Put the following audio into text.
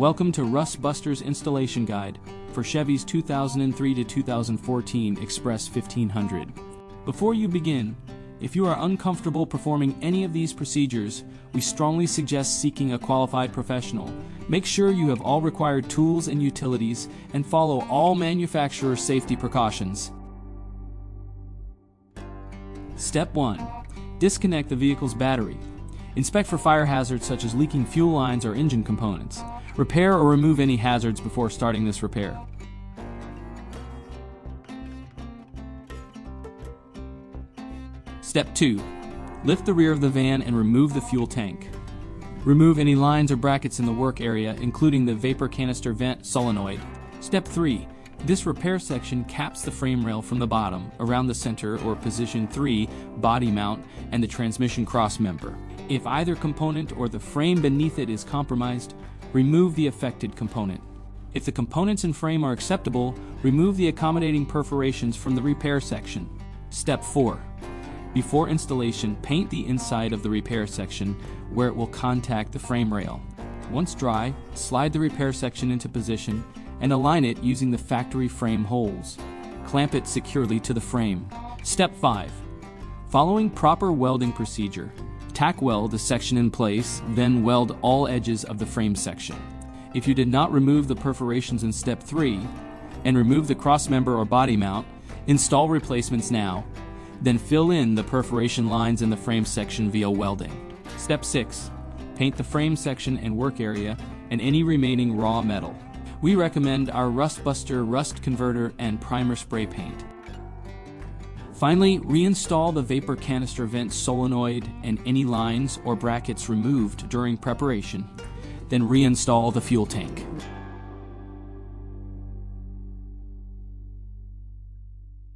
Welcome to Rust Buster's installation guide for Chevy's 2003 to 2014 Express 1500. Before you begin, if you are uncomfortable performing any of these procedures, we strongly suggest seeking a qualified professional. Make sure you have all required tools and utilities and follow all manufacturer safety precautions. Step 1. Disconnect the vehicle's battery. Inspect for fire hazards such as leaking fuel lines or engine components. Repair or remove any hazards before starting this repair. Step 2. Lift the rear of the van and remove the fuel tank. Remove any lines or brackets in the work area, including the vapor canister vent solenoid. Step 3. This repair section caps the frame rail from the bottom, around the center or position 3, body mount, and the transmission crossmember. If either component or the frame beneath it is compromised, remove the affected component. If the components and frame are acceptable, remove the accommodating perforations from the repair section. Step 4. Before installation, paint the inside of the repair section where it will contact the frame rail. Once dry, slide the repair section into position and align it using the factory frame holes. Clamp it securely to the frame. Step 5. Following proper welding procedure, tack weld the section in place, then weld all edges of the frame section. If you did not remove the perforations in Step 3 and remove the crossmember or body mount, install replacements now, then fill in the perforation lines in the frame section via welding. Step 6. Paint the frame section and work area and any remaining raw metal. We recommend our Rust Buster Rust Converter and Primer Spray Paint. Finally, reinstall the vapor canister vent solenoid and any lines or brackets removed during preparation. Then reinstall the fuel tank.